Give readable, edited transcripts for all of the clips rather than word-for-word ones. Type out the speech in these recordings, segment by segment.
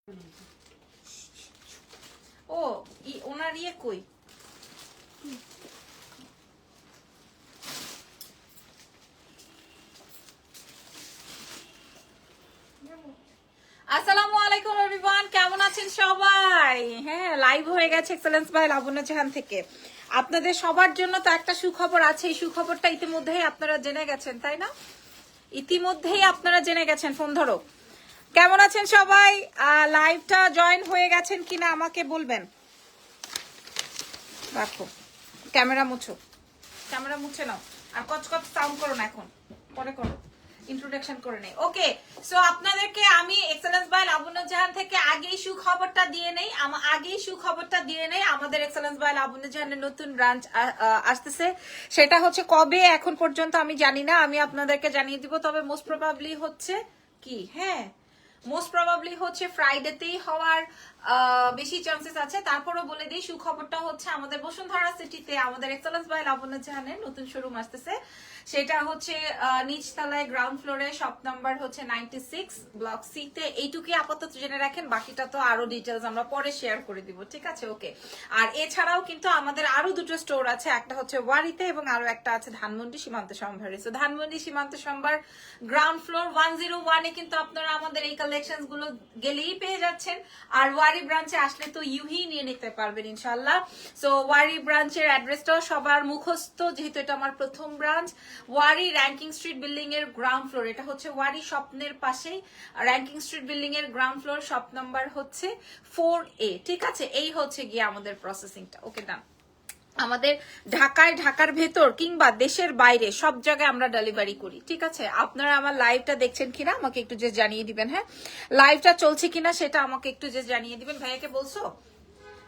ও ওনার ইয়ে কই আসসালামু আলাইকুম এভরিওয়ান, কেমন আছেন সবাই? হ্যাঁ, লাইভ হয়ে গেছে এক্সেলেন্স বাই লাবণ্য জাহান থেকে। আপনাদের সবার জন্য তো একটা সুখবর আছে। এই সুখবরটা ইতিমধ্যেই আপনারা জেনে গেছেন, তাই না? ইতিমধ্যেই আপনারা জেনে গেছেন। ফোন ধরো। কেমন আছেন সবাই? লাইভটা জয়েন হয়ে গেছেন কিনা আমাকে বলবেন। রাখো ক্যামেরা, মুছো ক্যামেরা, মুছে নাও। আর কচকচ সাউন্ড করো না, এখন পরে করো, ইন্ট্রোডাকশন করে নেই। ওকে, সো আপনাদেরকে আমি এক্সেলেন্স বাই লাবণ্য জাহান থেকে আগেই সুখবরটা দিয়ে নেই। আমাদের এক্সেলেন্স বাই লাবণ্য জাহানের নতুন ব্রাঞ্চ আসতেছে। সেটা হচ্ছে কবে এখন পর্যন্ত আমি জানি না, আমি আপনাদেরকে জানিয়ে দিব। তবে মোস্ট প্রবাবলি হচ্ছে কি, হ্যাঁ মোস্ট প্রবাবলি হচ্ছে ফ্রাইডেতেই হওয়ার বেশি চান্সেস আছে। তারপরও বলে দিই, সুখবরটা হচ্ছে আমাদের বসুন্ধরা সিটিতে আমাদের এক্সেলেন্স বাই লাবণ্য জাহানের নতুন শোরুম আসতেছে। সেটা হচ্ছে নিচতলায় গ্রাউন্ড ফ্লোরে, শপ নাম্বার হচ্ছে 96 ব্লক সি তে। এইটুকুই আপাতত জেনে রাখেন, বাকিটা তো আরো ডিটেলস আমরা পরে শেয়ার করে দিব, ঠিক আছে? ওকে। আর এছাড়াও কিন্তু আমাদের আরো দুটো স্টোর আছে, একটা হচ্ছে ওয়ারিতে এবং আরো একটা আছে ধানমন্ডি সীমান্ত সম্ভারে। তো ধানমন্ডি সীমান্ত সম্ভার গ্রাউন্ড ফ্লোর 101-এ কিন্তু আপনারা আমাদের এই কালেকশন গুলো গেলেই পেয়ে যাচ্ছেন। আর ওয়ারি ব্রাঞ্চে আসলে তো ইউহি নিয়ে নিতে পারবেন ইনশাল্লাহ। সো ওয়ারি ব্রাঞ্চের অ্যাড্রেসটাও সবার মুখস্থ, যেহেতু এটা আমার প্রথম ব্রাঞ্চ। ওয়ারি র্যাঙ্কিং স্ট্রিট বিল্ডিং এর গ্রাউন্ড ফ্লোর, এটা হচ্ছে ওয়ারি স্বপ্নের পাশেই র্যাঙ্কিং স্ট্রিট বিল্ডিং এর গ্রাউন্ড ফ্লোর, শপ নাম্বার হচ্ছে 4A, ঠিক আছে? এই হচ্ছে গিয়ে আমাদের প্রসেসিংটা। ওকে, ডান। আমাদের ঢাকার ভেতর কিংবা দেশের বাইরে সব জায়গায় আমরা ডেলিভারি করি, ঠিক আছে? আপনারা আমার লাইভটা দেখছেন কিনা আমাকে একটু যে জানিয়ে দিবেন। হ্যাঁ, লাইভটা চলছে কিনা সেটা আমাকে একটু যে জানিয়ে দিবেন। ভাইয়াকে বলছো,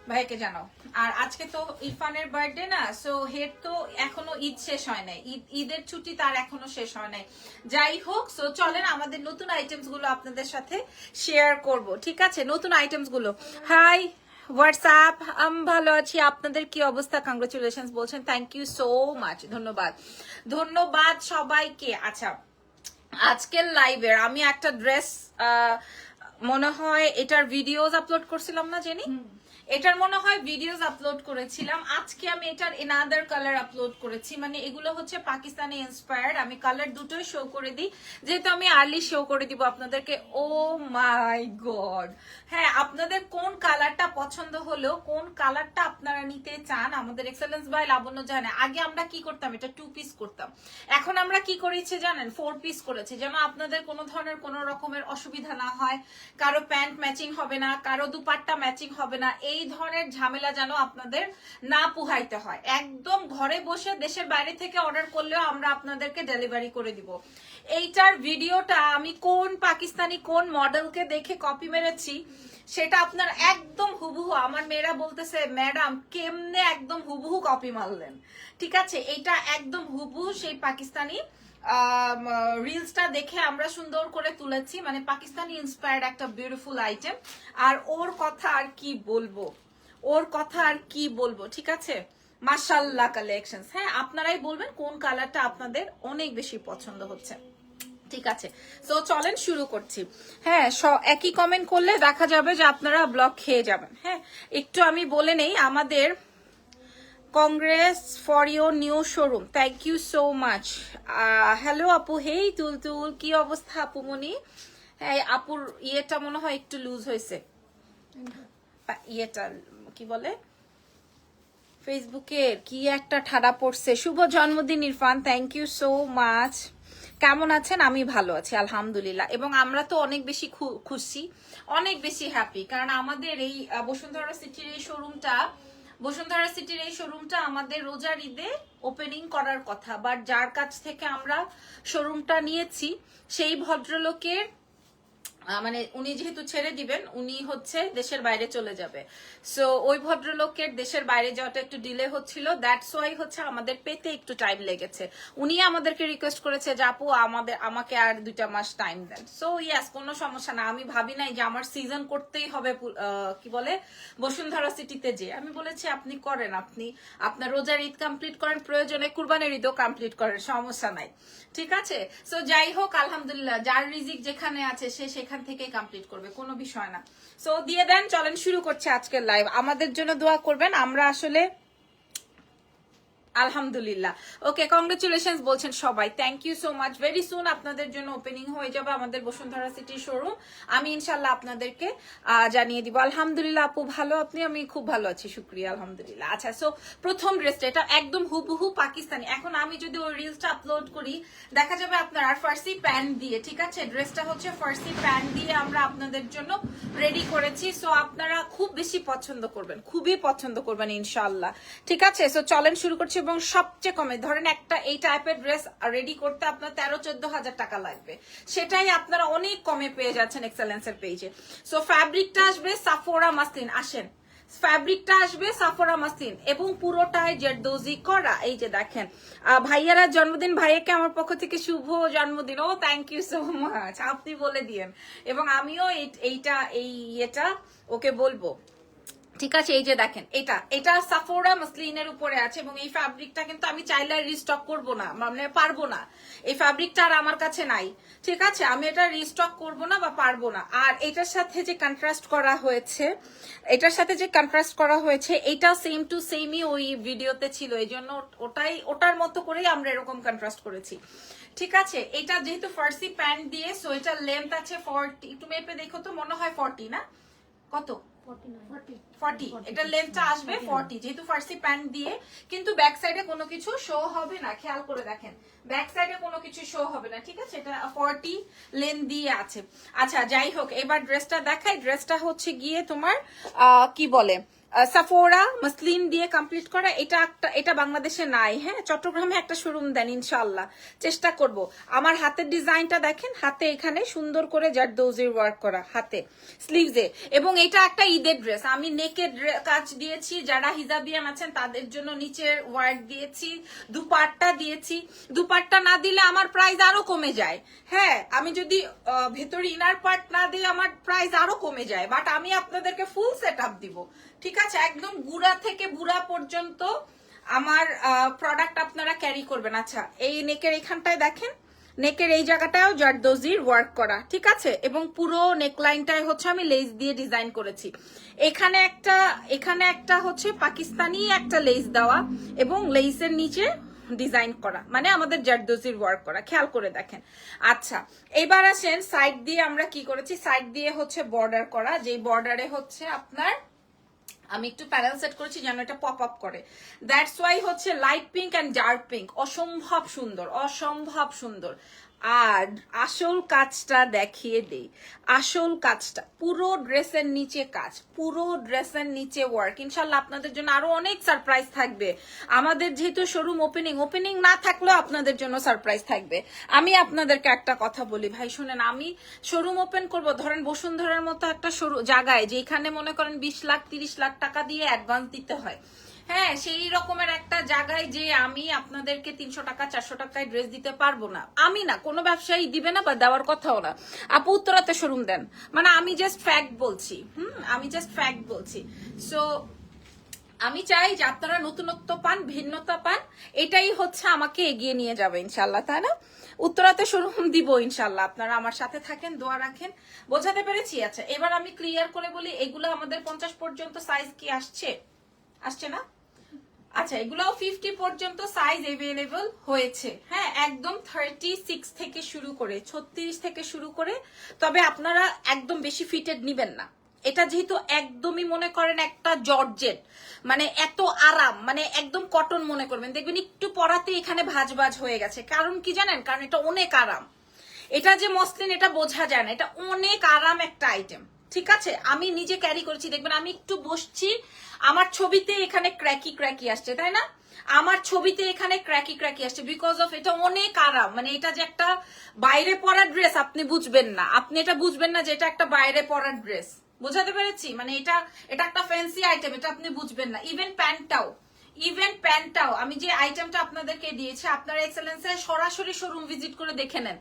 ভাইয়াকে জানাও। আর আজকে তো ইরফানের বার্থডে না, সো হেড তো এখনো ঈদ শেষ হয় নাই, ঈদের ছুটি তার এখনো শেষ হয় নাই। যাই হোক, সো চলেন আমাদের নতুন আইটেমস গুলো আপনাদের সাথে শেয়ার করব, ঠিক আছে? নতুন আইটেমস গুলো। হাই হোয়াটসঅ্যাপ, আমি ভালো আছি, আপনাদের কি অবস্থা? কংগ্রেচুলেশন বলছেন, থ্যাংক ইউ সো মাচ, ধন্যবাদ ধন্যবাদ সবাইকে। আচ্ছা, আজকের লাইভের আমি একটা ড্রেস মনে হয় এটার ভিডিওস আপলোড করছিলাম না জেনি? এটার মনে হয় ভিডিওস আপলোড করেছিলাম। আজকে আমি এটার এনাদার কালার আপলোড করেছি। মানে এগুলো হচ্ছে পাকিস্তানি ইন্সপায়ার্ড। আমি কালার দুটোই শো করে দিই, যেহেতু আমি আর্লি শো করে দিব আপনাদেরকে। ও মাই গড, হ্যাঁ, আপনাদের কোন কালারটা পছন্দ হলো, কোন কালারটা আপনারা নিতে চান আমাদের এক্সেলেন্স বাই লাবণ্য জাহানে। আগে আমরা কি করতাম, এটা 2 পিস করতাম। এখন আমরা কি করেছি জানেন, 4 পিস করেছি, যেন আপনাদের কোনো ধরনের কোনো রকমের অসুবিধা না হয়। কারো প্যান্ট ম্যাচিং হবে না, কারো দুপাট্টা ম্যাচিং হবে না, এই ধরনের ঝামেলা যেন আপনাদের না পুহাইতে হয়। একদম ঘরে বসে দেশের বাইরে থেকে অর্ডার করলেও আমরা আপনাদেরকে ডেলিভারি করে দিব। এইটার ভিডিওটা আমি কোন পাকিস্তানি কোন মডেলকে দেখে কপি মেরেছি সেটা আপনার একদম হুবহু, আমার মেয়েরা বলতেছে ম্যাডাম কেমনে একদম হুবহু কপি মারলেন, ঠিক আছে? এইটা একদম হুবহু সেই পাকিস্তানি রিলসটা দেখে আমরা সুন্দর করে তুলেছি। মানে পাকিস্তানি ইন্সপায়ার্ড একটা বিউটিফুল আইটেম। আর ওর কথা আর কি বলবো, ওর কথা আর কি বলবো, ঠিক আছে? মাশাআল্লাহ কালেকশনস। হ্যাঁ, আপনারাই বলবেন কোন কালারটা আপনাদের অনেক বেশি পছন্দ হচ্ছে, ঠিক আছে? সো চলেন শুরু করছি। হ্যাঁ, একই কমেন্ট করলে দেখা যাবে যে আপনারা ব্লক খেয়ে যাবেন। হ্যাঁ, একটু আমি বলে নেই, আমাদের congrats for your new showroom, thank you so much. Hello আপু, হেই তুলতুল, কি অবস্থা আপুমনি? হ্যাঁ, আপুর ইয়েটা মনে হয় একটু লুজ হয়েছে, ইয়েটা কি বলে, ফেসবুকের কি একটা ঠাডা পড়ছে। শুভ জন্মদিন Irfan, thank you so much. কেমন আছেন? আমি ভালো আছি আলহামদুলিল্লাহ। এবং আমরা তো অনেক বেশি খুশি, অনেক বেশি হ্যাপি, কারণ আমাদের এই বসুন্ধরা সিটির এই শোরুমটা আমাদের রোজার ঈদে ওপেনিং করার কথা, বাট যার কাছ থেকে আমরা শোরুমটা নিয়েছি সেই ভদ্রলোকের মানে উনি যেহেতু ছেড়ে দিবেন, উনি হচ্ছে দেশের বাইরে চলে যাবে। সো ওই ভদ্রলোকের দেশের বাইরে যাওয়াটা একটু ডিলে হচ্ছিল, দ্যাটস ওয়াই হচ্ছে আমাদের পেতে একটু টাইম লেগেছে। উনি আমাদেরকে রিকোয়েস্ট করেছে যে আপু আমাকে আর 2টা মাস টাইম দেন। সো ইয়াস, কোনো সমস্যা না। আমি ভাবি নাই যে আমার সিজন করতেই হবে কি বলে বসুন্ধরা সিটিতে। যে আমি বলেছি আপনি করেন, আপনি আপনার রোজার ঈদ কমপ্লিট করেন, প্রয়োজনে কুরবানের ঈদও কমপ্লিট করেন, সমস্যা নাই, ঠিক আছে? সো যাই হোক, আলহামদুলিল্লাহ, যার রিজিক যেখানে আছে সে সেখানে এখান থেকেই কমপ্লিট করবে, কোনো বিষয় না। সো দিয়ে দেন, চলেন শুরু করছে আজকের লাইভ। আমাদের জন্য দোয়া করবেন, আমরা আসলে আলহামদুলিল্লাহ। ওকে, কংগ্রেচুলেশনস বলছেন সবাই, thank you so much. Very soon আপনাদের জন্য ওপেনিং হয়ে যাবে আমাদের বসুন্ধরা সিটির শোরুম। আমি ইনশাল্লাহ আপনাদেরকে জানিয়ে দিব। আলহামদুলিল্লাহ আপু, ভালো আপনি? আমি খুব ভালো আছি, শুক্রিয়া, আলহামদুলিল্লাহ। আচ্ছা, সো প্রথম ড্রেসটা, এটা একদম হুবহু পাকিস্তানি। এখন আমি যদি ওই রিলসটা আপলোড করি দেখা যাবে আপনার, আর ফার্সি প্যান্ট দিয়ে, ঠিক আছে, ড্রেসটা হচ্ছে ফার্সি প্যান্ট দিয়ে আমরা আপনাদের জন্য রেডি করেছি। সো আপনারা খুব বেশি পছন্দ করবেন, খুবই পছন্দ করবেন ইনশাআল্লাহ, ঠিক আছে। সো চলেন শুরু করছি। এবং সবচেয়ে কমে ধরেন একটা এই টাইপের ড্রেস রেডি করতে আপনার 13-14 হাজার টাকা লাগবে, সেটাই আপনারা অনেক কমে পেয়ে যাচ্ছেন এক্সেলেন্সের পেজে। সো ফ্যাব্রিকটা আসবে সাফোরা মাসলিন, আসেন, ফ্যাব্রিকটা আসবে সাফোরা মাসলিন এবং পুরোটাই জেরদোজি করা। এই যে দেখেন, ভাইয়ারা জন্মদিন, ভাইয়াকে আমার পক্ষ থেকে শুভ জন্মদিন। ও থ্যাংক ইউ সো মাচ, আপনি বলে দিয়েন এবং আমিও এটা ওকে বলবো, ঠিক আছে। এই যে দেখেন, এটা সাফোরা মাসলিনের উপরে আছে এবং এই ফ্যাব্রিকটা কিন্তু আমি চাইলে রিস্টক করব না, মানে পারবো না। এই ফ্যাব্রিকটা আর আমার কাছে নাই, ঠিক আছে, আমি এটা রিস্টক করব না বা পারবো না। আর এটার সাথে যে কন্ট্রাস্ট করা হয়েছে, এটা সেম টু সেমই ওই ভিডিওতে ছিল, এই জন্য ওটার মতো করেই আমরা এরকম কন্ট্রাস্ট করেছি, ঠিক আছে। এটা যেহেতু ফার্সি প্যান্ট দিয়ে, সো এটার লেন্থ আছে 40, একটু মেপে দেখো তো, মনে হয় 40 না, কত 40, এটা লেন্থটা আসবে 40 যেহেতু ফার্সি প্যান্ট দিয়ে। কিন্তু ব্যাক সাইডে কোনো কিছু শো হবে না, খেয়াল করে দেখেন, ব্যাক সাইডে কোনো কিছু শো হবে না, ঠিক আছে। এটা 40 লেন্থ দিয়ে আছে। আচ্ছা, যাই হোক, এবার ড্রেসটা দেখাই। ড্রেসটা হচ্ছে গিয়ে তোমার কি বলে, সাফোরা মাসলিন দিয়ে কমপ্লিট করা। এটা বাংলাদেশে নাই, হ্যাঁ, চট্টগ্রামে একটা শোরুম দেন ইনশাআল্লাহ, চেষ্টা করব। আমার হাতের ডিজাইনটা দেখেন, হাতে এখানে সুন্দর করে জারদৌজির ওয়ার্ক করা, হাতে স্লিভসে। এবং এটা একটা ঈদের ড্রেস, আমি নেকের কাজ দিয়েছি, যারা হিজাবিয়ান আছেন তাদের জন্য নিচের ওয়ার্ক দিয়েছি, দুপাট্টা দিয়েছি। দুপাট্টা না দিলে আমার প্রাইস আরো কমে যায়, হ্যাঁ, আমি যদি ভেতরে ইনার পার্ট না দিই আমার প্রাইস আরো কমে যায়, বাট আমি আপনাদেরকে ফুল সেট আপ দিব, ঠিক আছে। একদম গুড়া থেকে বুড়া পর্যন্ত আমার প্রোডাক্ট আপনারা ক্যারি করবেন। আচ্ছা, এই নেকের এখানটায় দেখেন, নেকের এই জায়গাটাও জারদোজির ওয়ার্ক করা, ঠিক আছে। এবং পুরো নেকলাইনটায় হচ্ছে আমি লেস দিয়ে ডিজাইন করেছি। এখানে একটা হচ্ছে পাকিস্তানি একটা লেস দেওয়া এবং লেসের নিচে ডিজাইন করা, মানে আমাদের জারদোজির ওয়ার্ক করা, খেয়াল করে দেখেন। আচ্ছা, এবার আসেন সাইড দিয়ে আমরা কি করেছি। সাইড দিয়ে হচ্ছে বর্ডার করা, যেই বর্ডারে হচ্ছে আপনার আমি একটু প্যানেল সেট করেছি যেন এটা পপ আপ করে। দ্যাটস ওয়াই হচ্ছে light pink and dark pink, অসম্ভব সুন্দর, অসম্ভব সুন্দর। আর আসল কাজটা দেখিয়ে দেই, আসল কাজটা পুরো ড্রেসের নিচে কাজ, পুরো ড্রেসের নিচে ওয়ার্ক। ইনশাল্লাহ আপনাদের জন্য আরো অনেক সারপ্রাইজ থাকবে। আমাদের যেহেতু শোরুম ওপেনিং না থাকলেও আপনাদের জন্য সারপ্রাইজ থাকবে। আমি আপনাদেরকে একটা কথা বলি ভাই, শুনেন, আমি শোরুম ওপেন করব ধরেন বসুন্ধরার মতো একটা জায়গায়, যেখানে মনে করেন 20 লাখ 30 লাখ টাকা দিয়ে অ্যাডভান্স দিতে হয়, হ্যাঁ, সেই রকমের একটা জায়গায় যে আমি আপনাদেরকে 300 টাকা 400 টাকায় ড্রেস দিতে পারবো না, আমি না, কোনো ব্যবসায়ী দিবে না বা দেওয়ার কথাও না। আপু উত্তরাতে শোরুম দেন, মানে আমি জাস্ট ফ্যাক্ট বলছি, আমি জাস্ট ফ্যাক্ট বলছি। সো আমি চাই যে আপনারা নতুনত্ব পান, ভিন্নতা পান, এটাই হচ্ছে আমাকে এগিয়ে নিয়ে যাবে ইনশাল্লাহ, তাই না। উত্তরাতে শোরুম দিব ইনশাল্লাহ, আপনারা আমার সাথে থাকেন, দোয়া রাখেন। বোঝাতে পেরেছি? আচ্ছা, এবার আমি ক্লিয়ার করে বলি, এগুলো আমাদের 50 পর্যন্ত সাইজ কি আসছে না? আচ্ছা, এগুলাও 50 পর্যন্ত সাইজ এভেলেবল হয়েছে, হ্যাঁ, একদম 36 থেকে শুরু করে 36 থেকে শুরু করে। তবে আপনারা একদম বেশি ফিটেড নিবেন না, এটা যেহেতু একদমই মনে করেন একটা জর্জেট, মানে এত আরাম, মানে একদম কটন মনে করবেন, দেখবেন একটু পরাতে এখানে ভাঁজ হয়ে গেছে। কারণ কি জানেন? কারণ এটা অনেক আরাম, এটা যে মসলিন এটা বোঝা যায় না, এটা অনেক আরাম একটা আইটেম, ঠিক আছে। আমি নিজে ক্যারি করেছি, দেখবেন আমি একটু বসছি, আমার ছবিতে এখানে ক্র্যাকি আসছে, তাই না, আমার ছবিতে এখানে ক্র্যাকি আসছে, বিকজ অফ এটা অনেক আরাম। মানে এটা যে একটা বাইরে পরার ড্রেস আপনি বুঝবেন না, এটা বুঝবেন না যে এটা একটা বাইরে পরার ড্রেস, বোঝাতে পেরেছি? মানে এটা একটা ফ্যান্সি আইটেম, এটা আপনি বুঝবেন না। ইভেন প্যান্টটাও আমি যে আইটেমটা আপনাদেরকে দিয়েছি, আপনারা এক্সেলেন্সের সরাসরি শোরুম ভিজিট করে দেখে নেন,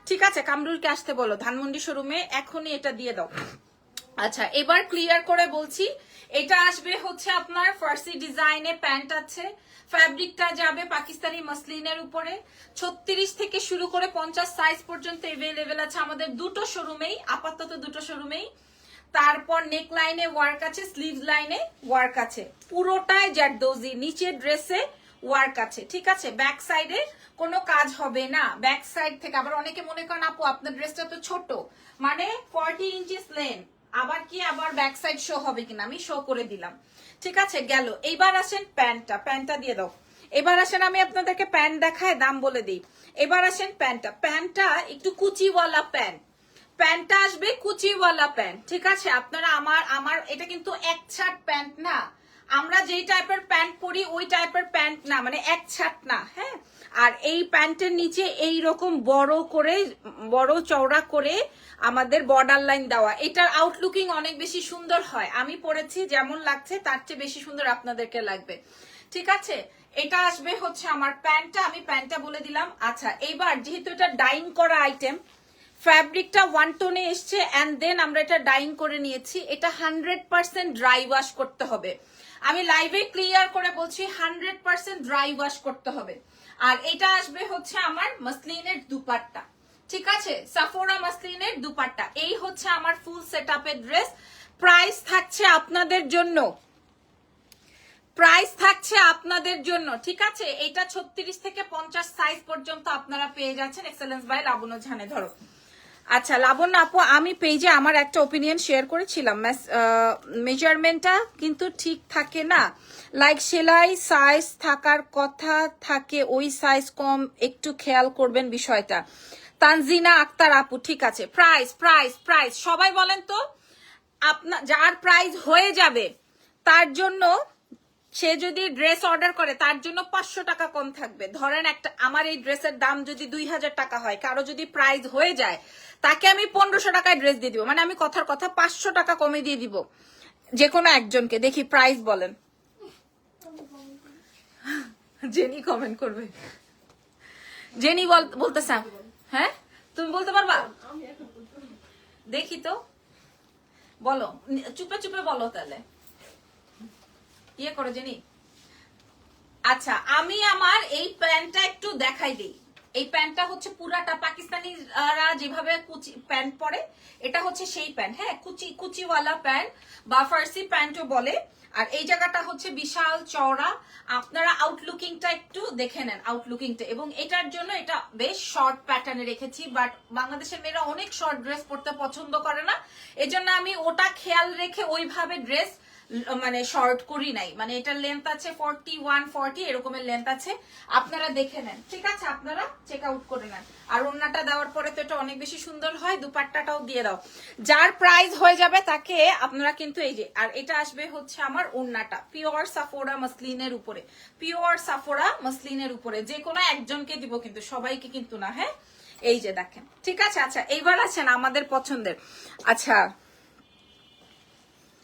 ঠিক আছে। কামরুলকে আসতে বলো ধানমন্ডি শোরুমে, এখনই এটা দিয়ে দাও। আচ্ছা এবার ক্লিয়ার করে বলছি, এটা আসবে হচ্ছে আপনার ফার্সি ডিজাইনে, প্যান্ট আছে, ফ্যাব্রিকটা যাবে পাকিস্তানি মসলিনের উপরে। 36 থেকে শুরু করে 50 সাইজ পর্যন্ত এভেলেবেল আছে আমাদের দুটো শোরুমেই, আপাতত দুটো শোরুমেই। তারপর নেক লাইনে ওয়ার্ক আছে, স্লিভস লাইনে ওয়ার্ক আছে, পুরোটাই জারদোজি, নিচের ড্রেসে ওয়ার্ক আছে, ঠিক আছে। ব্যাক সাইডে কোনো কাজ হবে না, ব্যাক সাইড থেকে। আবার অনেকে মনে করেন আপু আপনার ড্রেসটা তো ছোট, মানে 40 ইঞ্চিস লেন, আবার কি আবার ব্যাক সাইড শো হবে কিনা, আমি শো করে দিলাম, ঠিক আছে গেল। এইবার আসেন প্যান্টটা দিয়ে দাও। এবার আসেন আমি আপনাদেরকে প্যান্ট দেখায় দাম বলে দিই। এবার আসেন প্যান্টটা একটু কুচিওয়ালা প্যান্টটা আসবে কুচিওয়ালা প্যান্ট, ঠিক আছে। আপনারা আমার এটা কিন্তু এক ছাট প্যান্ট না, আমরা যেই টাইপের প্যান্ট পরি ওই টাইপের প্যান্ট না, মানে এক ছাট না, হ্যাঁ। আর এই প্যান্টের নিচে এই রকম বড় চওড়া করে আমাদের বর্ডার লাইন দেওয়া, এটার আউটলুকিং অনেক বেশি সুন্দর হয়। আমি পরেছি, যেমন লাগছে তার চেয়ে বেশি সুন্দর আপনাদেরকে লাগবে, ঠিক আছে। এটা আসবে হচ্ছে আমার প্যান্টটা, আমি প্যান্টটা বলে দিলাম। আচ্ছা এইবার যেহেতু এটা ডাইং করা আইটেম, ফ্যাব্রিকটা 1 টোনে এসছে এন্ড দেন আমরা এটা ডাইং করে নিয়েছি। এটা 100% ড্রাই ওয়াশ করতে হবে, আমি লাইভে ক্লিয়ার করে বলছি 100% ড্রাই ওয়াশ করতে হবে। আর এটা আসবে হচ্ছে আমার মসলিনের দুপাট্টা, ঠিক আছে, সাফোরা মসলিনের দুপাট্টা। এই হচ্ছে আমার ফুল সেটআপের ড্রেস। প্রাইস থাকছে আপনাদের জন্য, ঠিক আছে। এটা 36 থেকে 50 সাইজ পর্যন্ত আপনারা পেয়ে যাচ্ছেন এক্সেলেন্স বাই লাবণ্য ঝানে। ধরো আচ্ছা লাবণ্য আপু, আমি পেজে আমার একটা ওপিনিয়ন শেয়ার করেছিলাম, মেজারমেন্টটা কিন্তু ঠিক থাকে না, লাইক সেলাই সাইজ থাকার কথা থাকে, ওই সাইজ কম, একটু খেয়াল করবেন বিষয়টা। তানজিনা আক্তার আপু, ঠিক আছে। প্রাইস সবাই বলেন তো, আপনার যার প্রাইস হয়ে যাবে তার জন্য, সে যদি ড্রেস অর্ডার করে তার জন্য 500 টাকা কম থাকবে। ধরেন একটা আমার এই ড্রেসের দাম যদি 2000 টাকা হয়, কারো যদি প্রাইস হয়ে যায় তাকে আমি 1500 টাকায় ড্রেস দিয়ে দিব, মানে আমি কথার কথা 500 টাকা কমে দিয়ে দিব যে কোনো একজনকে। দেখি প্রাইস বলেন, জেনি কমেন্ট করবে, জেনি বলতেছে, হ্যাঁ তুমি বলতে পারবা, দেখি তো বলো, চুপে বলো তাহলে, ইয়ে করো জেনি। আচ্ছা আমি আমার এই প্যান্টটা একটু দেখাই দিই। এই প্যান্টটা হচ্ছে পুরাটা পাকিস্তানিরা যেভাবে কুচি প্যান্ট পরে, এটা হচ্ছে সেই প্যান্ট, হ্যাঁ, কুচিওয়ালা প্যান্ট বা ফার্সি প্যান্টও বলে। আর এই জায়গাটা হচ্ছে বিশাল চওড়া। আপনারা আউটলুকিংটা একটু দেখে নেন, আউটলুকিংটা। এবং এটার জন্য এটা বেশ শর্ট প্যাটার্নে রেখেছি, বাট বাংলাদেশের মেয়েরা অনেক শর্ট ড্রেস পরতে পছন্দ করে না, এজন্য আমি ওটা খেয়াল রেখে ওইভাবে ড্রেস মানে শর্ট করি নাই, মানে এটার লেন্থ আছে 41-40 এরকমের লেন্থ আছে, আপনারা দেখে নেন, ঠিক আছে, আপনারা চেক আউট করে নেন। আর ওড়নাটা দেওয়ার পরে তো এটা অনেক বেশি সুন্দর হয়, দুপাট্টাটাও দিয়ে দাও। যার প্রাইস হয়ে যাবে তাকে আপনারা কিন্তু এই যে, আর এটা আসবে হচ্ছে আমার ওড়নাটা পিওর সাফোরা মসলিনের উপরে, যে কোনো একজনকে দিব, কিন্তু সবাইকে কিন্তু না, হ্যাঁ। এই যে দেখেন, ঠিক আছে। আচ্ছা এইবার আছেন আমাদের পছন্দের, আচ্ছা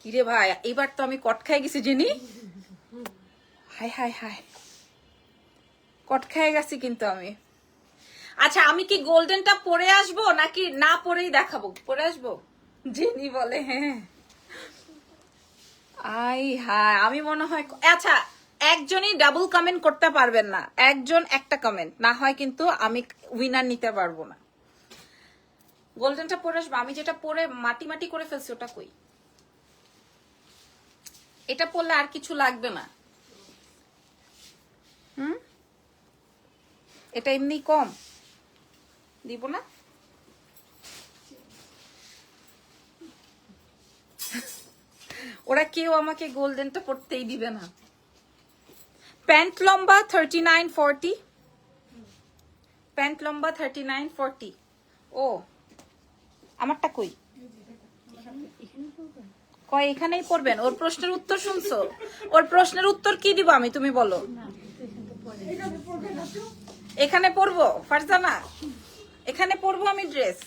কিরে ভাই এবার তো আমি কট খাই গেছি জেনি, হাই কট খাই গেছি কিন্তু আমি। আচ্ছা আমি কি গোল্ডেনটা পরে আসবো নাকি না পরেই দেখাবো? পরে আসবো, জেনি বলে হ্যাঁ। আমি মনে হয়, আচ্ছা একজনই ডাবল কমেন্ট করতে পারবেন না, একজন একটা কমেন্ট না হয় কিন্তু আমি উইনার নিতে পারবো না। গোল্ডেনটা পরে আসবো, আমি যেটা পরে মাটি করে ফেলছি ওটা কই? এটা পরলে আর কিছু লাগবে না, এটা এমনি কম দিব না। ওরা কেউ আমাকে গোল্ডেনটা পরতেই দিবে না। প্যান্ট লম্বা 39-40, প্যান্ট লম্বা 39-40। ও আমারটা কই? কয় এখানেই পড়বেন? ওর প্রশ্নের উত্তর শুনছো? ওর প্রশ্নের উত্তর কি দিব আমি, তুমি বলো। এখানে পরবো ফারজানা, এখানে পরবো আমি ড্রেস।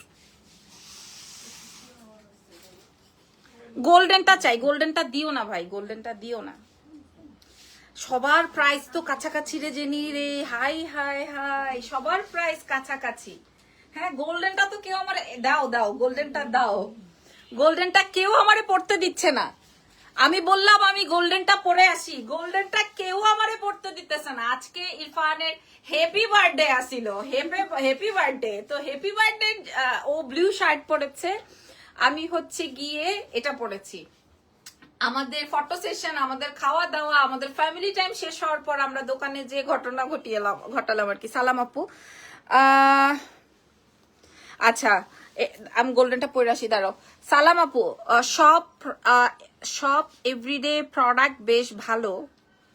গোল্ডেনটা চাই, গোল্ডেনটা দিও না ভাই, গোল্ডেনটা দিও না। সবার প্রাইস তো কাছাকাছি রে জেনি রে, হাই সবার প্রাইস কাছাকাছি। হ্যাঁ গোল্ডেনটা তো কেউ আমার দাও গোল্ডেনটা দাও, গোল্ডেনটা কেউ আমারে পড়তে দিচ্ছে না। আমি বললাম আমি গোল্ডেনটা পরে আসি, গোল্ডেনটা কেউ আমারে পড়তে দিতেছে না। আজকে ইরফানের হ্যাপি বার্থডে আসিল, হ্যাপি বার্থডে, তো হ্যাপি বার্থডে ও ব্লু শার্ট পরেছে, আমি হচ্ছে গিয়ে এটা পরেছি। আমাদের ফটো সেশন, আমাদের খাওয়া দাওয়া, আমাদের ফ্যামিলি টাইম শেষ হওয়ার পর আমরা দোকানে যে ঘটনা ঘটালাম আর কি। সালাম আপু। আচ্ছা, আমি গোল্ডেনটা পরে আসি, দাঁড়াও। সালাম আপু, সব সব এভরিডে প্রোডাক্ট বেশ ভালো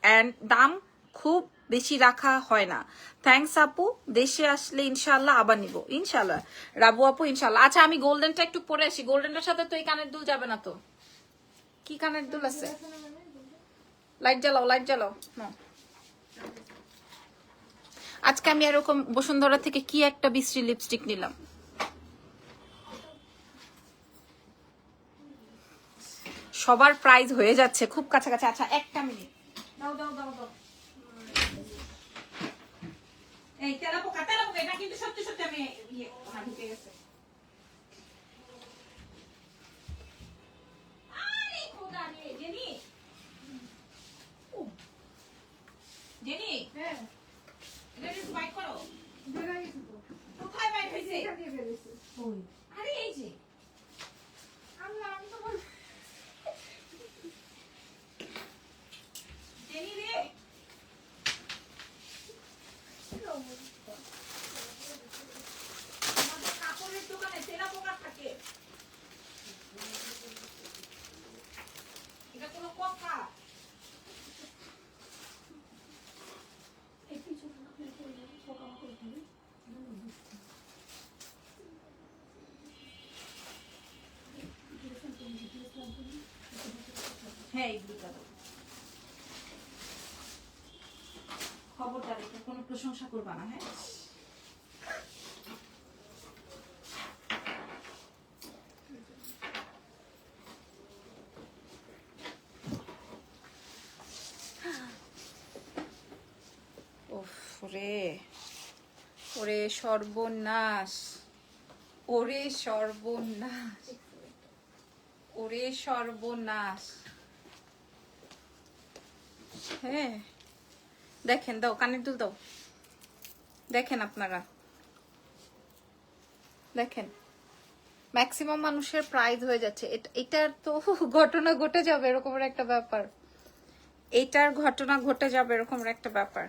অ্যান্ড দাম খুব বেশি রাখা হয় না। থ্যাংকস আপু, দেশে আসলে ইনশাল্লাহ আবার নিব ইনশাল্লাহ। রাবু আপু ইনশাল্লাহ। আচ্ছা, আমি গোল্ডেনটা একটু পরে আসি। গোল্ডেনটার সাথে তো এই কানের দুল যাবে না তো? কি কানের দুল আছে? লাইট জ্বালাও, লাইট জ্বালাও। আজকে আমি এরকম বসুন্ধরা থেকে কি একটা বিশ্রী লিপস্টিক নিলাম। সবার প্রাইস হয়ে যাচ্ছে খুব কাছাকাছি। আচ্ছা, একটা মিনিট দাও দাও দাও দাও। এই তেলাপোকা, তেলাপোকা, এটা কিন্তু সত্যি সত্যি আমি ঢুকে গেছে। আরে খোদা রে, জেনি, জেনি, হ্যাঁ এটা একটু বাইট করো। কোথায় বাইট হয়েছে? আরে এই যে আমি তো বল জেনি রে, আমাদের কাপড়ের দোকানে তেলাপোকা থাকে, এটা কোনো কথা? হ্যাঁ, এইগুলো খবরদার, এটা কোনো প্রশংসা করবা না, হ্যাঁ? ওরে ওরে সর্বনাশ, ওরে সর্বনাশ, ওরে সর্বনাশ। হ্যাঁ দেখেন, দাও কানের দুল দাও। দেখেন আপনারা, দেখেন ম্যাক্সিমাম মানুষের প্রাইজ হয়ে যাচ্ছে। এটার তো ঘটনা ঘটে যাবে এরকম একটা ব্যাপার, এটার ঘটনা ঘটে যাবে এরকম একটা ব্যাপার।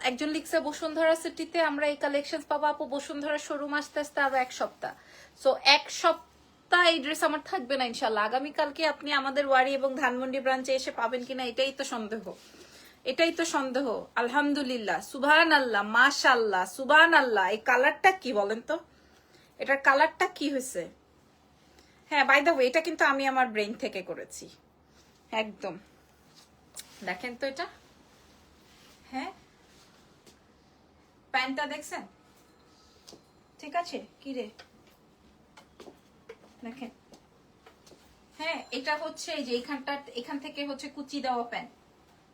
একজন লিখছে বসুন্ধরা সিটিতে আমরা এই কালেকশন পাবো আপু। বসুন্ধরা শোরুম আসতে আসতে আরো এক সপ্তাহ, সো এক সপ্তাহ এই ড্রেস আমার থাকবে না ইনশাল্লাহ। আগামীকালকে আপনি আমাদের ওয়ারি এবং ধানমন্ডি ব্রাঞ্চে এসে পাবেন কিনা এটাই তো সন্দেহ, এটাই তো সন্দেহ। আলহামদুলিল্লাহ, সুবহান আল্লাহ, মাশাআল্লাহ, সুবহান আল্লাহ। এই কালারটা কি বলেন তো, এটার কালারটা কি হয়েছে? হ্যাঁ, বাই দ্য ওয়ে, এটা কিন্তু আমি আমার ব্রেইন থেকে করেছি একদম। দেখেন তো এটা, হ্যাঁ প্যান্টটা দেখছেন? ঠিক আছে, কি রে দেখেন। হ্যাঁ, এটা হচ্ছে এই যে এখান থেকে হচ্ছে কুচি দেওয়া প্যান্ট,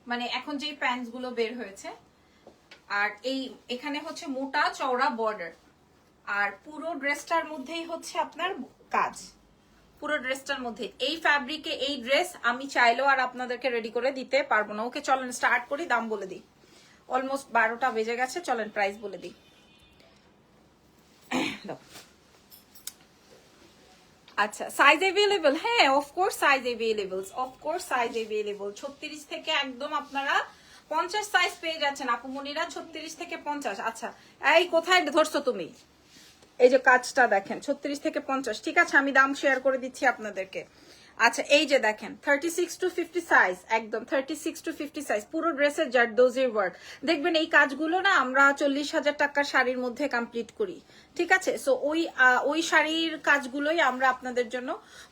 মানে এখন যেই প্যান্টস গুলো বের হয়েছে। আর এই এখানে হচ্ছে মোটা চওড়া বর্ডার, আর পুরো ড্রেসটার মধ্যেই হচ্ছে আপনার কাজ, পুরো ড্রেসটার মধ্যে। এই ফ্যাব্রিকে এই ড্রেস আমি চাইলেও আর আপনাদেরকে রেডি করে দিতে পারবো না। ওকে চলেন স্টার্ট করি, দাম বলে দিই। অলমোস্ট 12টা বেজে গেছে, চলেন প্রাইস বলে দিই। আচ্ছা, সাইজ अवेलेबल, হ্যাঁ of course size available, of course size available. 36 থেকে একদম আপনারা 50 সাইজ পেয়ে যাচ্ছেন আপু মনিরা, 36 থেকে 50। আচ্ছা, এই কোথায় ধরছো তুমি? এই যে কাজটা দেখেন, 36 থেকে 50। ঠিক আছে, আমি দাম শেয়ার করে দিচ্ছি আপনাদেরকে। আচ্ছা, এই যে দেখেন 36 to 50 সাইজ, একদম 36 to 50 সাইজ, পুরো ড্রেসের জারদোজির ওয়ার্ক। দেখবেন এই কাজগুলো না আমরা 40,000 টাকার শাড়ির মধ্যে কমপ্লিট করি। ঠিক আছে, সো ওই শাড়ির কাজগুলোই আমরা আপনাদের জন্য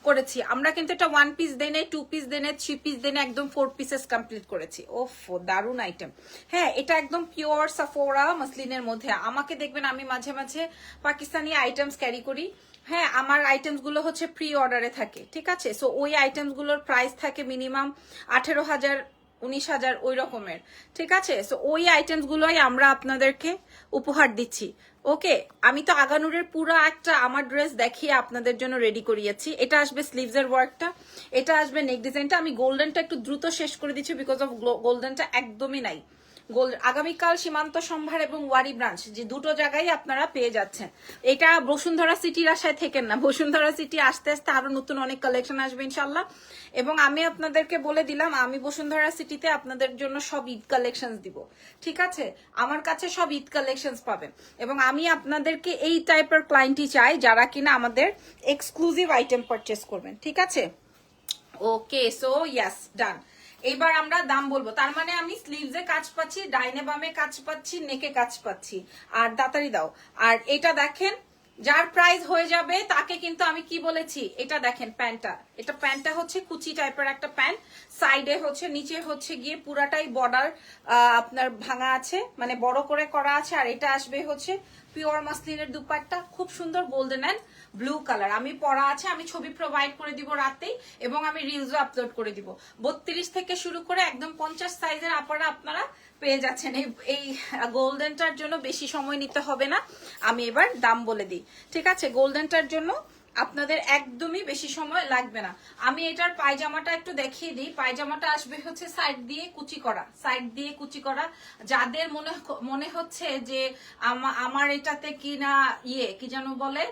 করেছি। আমরা কিন্তু এটা 1 পিস দেনে, 2 পিস দেনে, 3 পিস দেনে, একদম 4 পিসেস কমপ্লিট করেছি। ওফ, দারুন আইটেম। হ্যাঁ, এটা একদম পিওর সাফোরা মাসলিনের মধ্যে। আমাকে দেখবেন আমি মাঝে মাঝে পাকিস্তানি আইটেমস ক্যারি করি। হ্যাঁ, আমার আইটেমস গুলো হচ্ছে প্রি অর্ডারে থাকে। ঠিক আছে, সো ওই আইটেমস গুলোর প্রাইস থাকে মিনিমাম 18,000, 19,000 ওই রকমের। ঠিক আছে, সো ওই আইটেমস গুলোই আমরা আপনাদেরকে উপহার দিচ্ছি। ওকে, আমি তো আগানুরের পুরো একটা আমার ড্রেস দেখিয়ে আপনাদের জন্য রেডি করিয়েছি। এটা আসবে স্লিভস এর ওয়ার্কটা, এটা আসবে নেক ডিজাইনটা। আমি গোল্ডেনটা একটু দ্রুত শেষ করে দিচ্ছি বিকজ অফ গোল্ডেনটা একদমই নাই। আগামীকাল সীমান্ত সম্ভার এবং ওয়ারি ব্রাঞ্চ যে দুটো জায়গায় আপনারা পেয়ে যাচ্ছেন। এটা বসুন্ধরা সিটির আশায় থেকেন না, বসুন্ধরা সিটি আস্তে আস্তে আরো নতুন অনেক কালেকশন আসবে ইনশাল্লাহ। এবং আমি আপনাদেরকে বলে দিলাম আমি বসুন্ধরা সিটিতে আপনাদের জন্য সব ঈদ কালেকশন দিব, ঠিক আছে? আমার কাছে সব ঈদ কালেকশন পাবেন। এবং আমি আপনাদেরকে এই টাইপের ক্লায়েন্টই চাই যারা কিনা আমাদের এক্সক্লুসিভ আইটেম পারচেস করবেন, ঠিক আছে? ওকে, সো ইয়াস, ডান। এবার আমরা দাম বলবো। তার মানে আমি স্লিভসে কাজ পাচ্ছি, ডাইনে বামে কাজ পাচ্ছি, নেকে কাজ পাচ্ছি। আর দাতারি দাও। আর এটা দেখেন, যার প্রাইস হয়ে যাবে তাকে কিন্তু আমি কি বলেছি, এটা দেখেন প্যান্টটা, এটা প্যান্টটা হচ্ছে কুচি টাইপের একটা প্যান্ট, সাইডে হচ্ছে নিচে হচ্ছে গিয়ে পুরাটাই বর্ডার আপনার ভাঙা আছে, মানে বড় করে করা আছে। আর এটা আসবে হচ্ছে পিওর মাসলিনের দুপাট্টা, খুব সুন্দর গোল্ডেন এন্ড ব্লু কালার। আমি পরা আছে, আমি ছবি প্রোভাইড করে দিব রাতেই, এবং আমি রিলসও আপলোড করে দিব। 32 থেকে শুরু করে একদম 50 সাইজের আপারা আপনারা পেয়ে যাচ্ছেন। এই গোল্ডেনটার জন্য বেশি সময় নিতে হবে না। আমি এবার দাম বলে দিই, ঠিক আছে? গোল্ডেনটার জন্য আপনাদের একদমই বেশি সময় লাগবে না। আমি এটার পায়জামাটা একটু দেখিয়ে দিই। পায়জামাটা আসবে হচ্ছে সাইড দিয়ে কুচি করা, সাইড দিয়ে কুচি করা। যাদের মনে হচ্ছে যে আমার এটাতে কি না কি যেন বলে,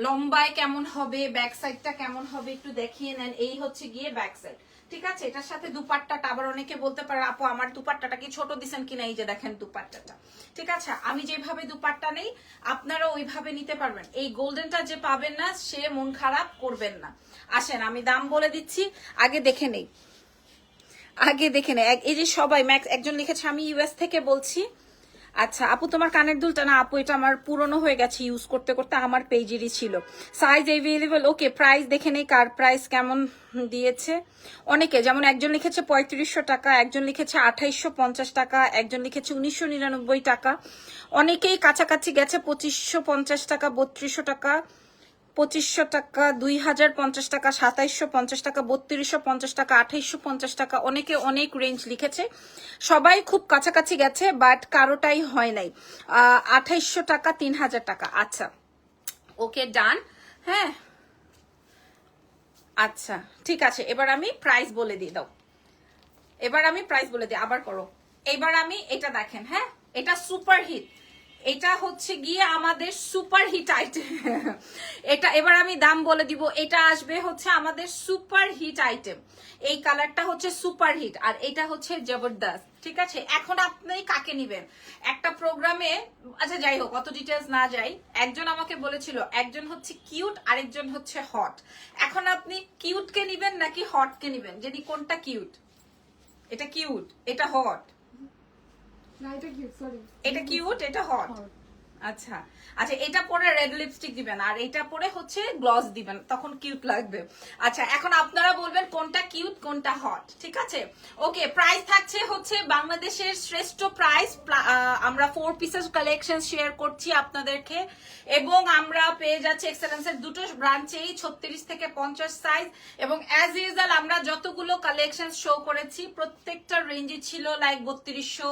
লম্বায় কেমন হবে, ব্যাক সাইডটা কেমন হবে একটু দেখিয়ে নেন। এই হচ্ছে গিয়ে ব্যাক সাইড, ঠিক আছে? এটার সাথে দুপাট্টাটা, আবার অনেকে বলতে পারে আপু আমার দুপাট্টাটা কি ছোট দিছেন কিনা, এই যে দেখেন দুপাট্টাটা, ঠিক আছে? আমি যেভাবে দুপাট্টা নেই আপনারা ওইভাবে নিতে পারবেন। এই গোল্ডেনটা যে পাবেন না সে মন খারাপ করবেন না। আসেন আমি দাম বলে দিচ্ছি, আগে দেখে নেই, আগে দেখে নেই। এই যে সবাই ম্যাক্স একজন লিখেছে আমি ইউএস থেকে বলছি। আচ্ছা আপু তোমার কানের দুলটা না আপু, এটা আমার পুরনো হয়ে গেছে, ইউজ করতে করতে আমার পেজেরই ছিল। সাইজ এভেলেবল, ওকে। প্রাইস দেখে নেই কার প্রাইস কেমন দিয়েছে। অনেকে যেমন একজন লিখেছে 3500 টাকা, একজন লিখেছে 2850 টাকা, একজন লিখেছে 1999 টাকা। অনেকেই কাছাকাছি গেছে 2550 টাকা, 3200 টাকা, 2500 টাকা, 2050 টাকা, 2750 টাকা, 3250 টাকা, 2850 টাকা। অনেকে অনেক রেঞ্জ লিখেছে, সবাই খুব কাছাকাছি গেছে, বাট কারোটাই হয় নাই। 2800 টাকা, 3000 টাকা। আচ্ছা ওকে, ডান। হ্যাঁ আচ্ছা ঠিক আছে, এবার আমি প্রাইস বলে দিয়ে দাও। এবার আমি প্রাইস বলে দিই, আবার করো। এবার আমি এটা দেখেন, হ্যাঁ এটা সুপার হিট, এটা হচ্ছে গিয়ে আমাদের সুপার হিট আইটেম। এটা এবার আমি দাম বলে দিব। এটা আসবে হচ্ছে আমাদের সুপার হিট আইটেম। এই কালারটা হচ্ছে সুপার হিট, আর এটা হচ্ছে জবরদস্ত, ঠিক আছে? এখন আপনি কাকে নিবেন একটা প্রোগ্রামে? আচ্ছা যাই হোক, অত ডিটেলস না যাই। একজন আমাকে বলেছিল একজন হচ্ছে কিউট, আরেকজন হচ্ছে হট। এখন আপনি কিউটকে নিবেন নাকি হটকে নিবেন? যদি কোনটা কিউট, এটা কিউট, এটা হট, এটা কিউট, এটা হট। আচ্ছা আচ্ছা, এটা পরে রেড লিপস্টিক দিবেন আর এটা পরে হচ্ছে গ্লস দিবেন, তখন কিউট লাগবে। আচ্ছা এখন আপনারা বলবেন কোনটা কিউট কোনটা হট, ঠিক আছে? ওকে, প্রাইস থাকছে হচ্ছে বাংলাদেশের শ্রেষ্ঠ প্রাইস। আমরা 4 পিসেস কালেকশন শেয়ার করছি আপনাদেরকে, এবং আমরা পেয়ে যাচ্ছি এক্সেলেন্সের দুটো ব্রাঞ্চেই 36 থেকে 50 সাইজ। এবং অ্যাজ ইউজুয়াল আমরা যতগুলো কালেকশন শো করেছি প্রত্যেকটা রেঞ্জে ছিল লাইক 3200,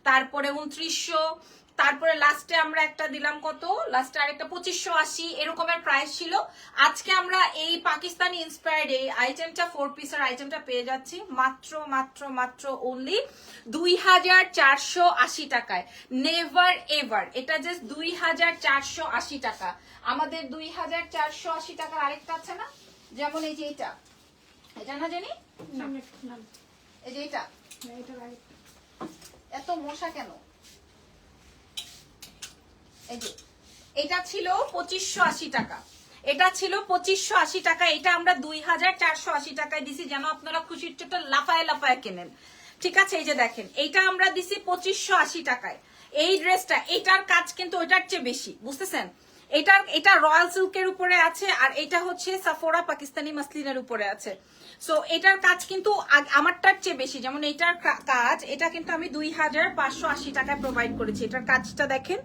তারপরে 2900, তারপরে লাস্টে আমরা একটা দিলাম কত, লাস্টে আরেকটা 2580, এরকমের প্রাইস ছিল। আজকে আমরা এই পাকিস্তানি ইন্সপায়ার্ড এই আইটেমটা 4 পিসের আইটেমটা পেয়ে যাচ্ছি মাত্র মাত্র মাত্র অনলি 2480 টাকায়। নেভার এভার, এটা জাস্ট 2480 টাকা। আমাদের 2480 টাকার আরেকটা আছে না, যেমন এই যে এটা, এটা না জানি, এই যে এটা, এত মশা কেন? এটা ছিল 2580 টাকা, এটা ছিল 2580 টাকা। এটা আমরা 2480 টাকায় দিছি, যেন আপনারা খুশির চোটে লাফায় লাফায় কেনেন, ঠিক আছে? এই যে দেখেন, এইটা আমরা দিছি 2580 টাকায়। এই ড্রেসটা, এটার কাজ কিন্তু ওইটার চেয়ে বেশি, বুঝতেছেন? এটা রয়্যাল সিল্কের উপরে আছে, আর এটা হচ্ছে সাফোরা পাকিস্তানি মাসলিনের উপরে আছে। সো এটার কাজ কিন্তু আমারটার চেয়ে বেশি। যেমন এটার কাজ, এটা কিন্তু আমি 2580 টাকায় প্রোভাইড করেছি। এটার কাজটা দেখেন,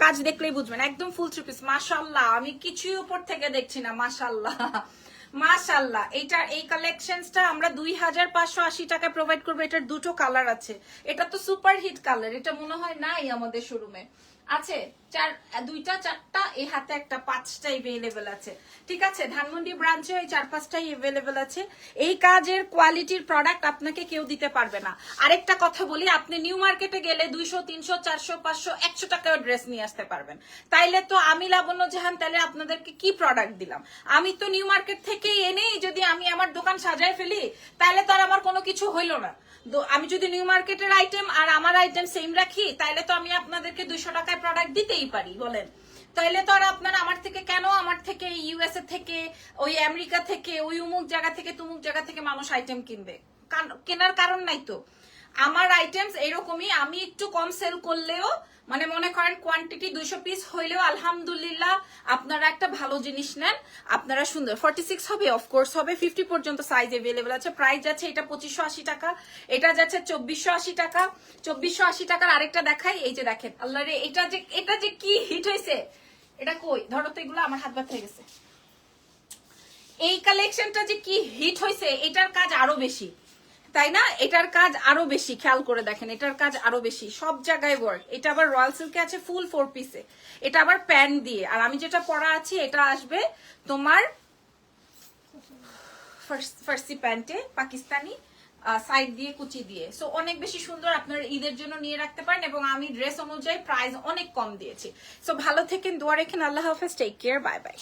কাজ দেখলেই বুঝবেন, একদম ফুল থ্রি পিস। মাশাআল্লাহ, আমি কিছুই উপর থেকে দেখছি না, মাশাআল্লাহ মাশাআল্লাহ। এইটার এই কালেকশনসটা আমরা 2580 টাকায় প্রোভাইড করবো। এটার দুটো কালার আছে, এটা তো সুপার হিট কালার, এটা মনে হয় নাই আমাদের শোরুমে। আছে দুইটা চারটা, এই হাতে একটা, 5টা এভেলেবেল আছে। ঠিক আছে, ধানমন্ডি ব্রাঞ্চে ওই 4-5টাই এভেলেবেল আছে। এই কাজের কোয়ালিটির প্রোডাক্ট আপনাকে কেউ দিতে পারবে না। আরেকটা কথা বলি, আপনি নিউ মার্কেটে গেলে 200, 300, 400, 500, 100 টাকার ড্রেস নিয়ে আসতে পারবেন। তাইলে তো আমি লাবণ্য জাহান তাহলে আপনাদেরকে কি প্রোডাক্ট দিলাম? আমি তো নিউ মার্কেট থেকেই এনেই যদি আমি আমার দোকান সাজায় ফেলি, তাহলে তো আর আমার কোনো কিছু হইলো না। আমি যদি নিউ মার্কেটের আইটেম আর আমার আইটেম সেম রাখি, তাহলে তো আমি আপনাদেরকে 200 টাকায় প্রোডাক্ট দিতেই পারি, বলেন? তাইলে তো আর আপনারা আমার থেকে ইউএসএ থেকে, ওই আমেরিকা থেকে, ওই উমুক জায়গা থেকে তুমুক জায়গা থেকে মানুষ আইটেম কিনবে, কেনার কারণ নাই তো। আমার আইটেমস এরকমই, আমি একটু কম সেল করলেও, মানে মনে করেন কোয়ান্টিটি 200 পিস হইলেও আলহামদুলিল্লাহ আপনারা একটা ভালো জিনিস নেন, আপনারা সুন্দর। 46 হবে, অফকোর্স হবে, 50 পর্যন্ত সাইজ এভেলেবেল আছে। প্রাইস যাচ্ছে এটা 2580 টাকা, এটা যাচ্ছে 2480 টাকা। 2480 টাকার আরেকটা দেখাই, এই যে দেখেন, আল্লাহ রে, এটা যে কি হিট হয়েছে, এটা কই ধরো তো, এগুলো আমার হাত ব্যথা হয়ে গেছে। এই কালেকশনটা যে কি হিট হয়েছে, এটার কাজ আরো বেশি, তাই না? এটার কাজ আরো বেশি, খেয়াল করে দেখেন, এটার কাজ আরো বেশি, সব জায়গায় ওয়ার্ক। এটা আবার রয়্যাল সিল্কে আছে ফুল 4 পিসে, এটা আবার প্যান্ট দিয়ে। আর আমি যেটা পরা আছি এটা আসবে তোমার ফার্সি প্যান্টে, পাকিস্তানি, সাইড দিয়ে কুচি দিয়ে। সো অনেক বেশি সুন্দর, আপনার ঈদের জন্য নিয়ে রাখতে পারেন। এবং আমি ড্রেস অনুযায়ী প্রাইস অনেক কম দিয়েছি। সো ভালো থেকেন, দোয়া রেখেন, আল্লাহ হাফেজ, টেক কেয়ার, বাই বাই।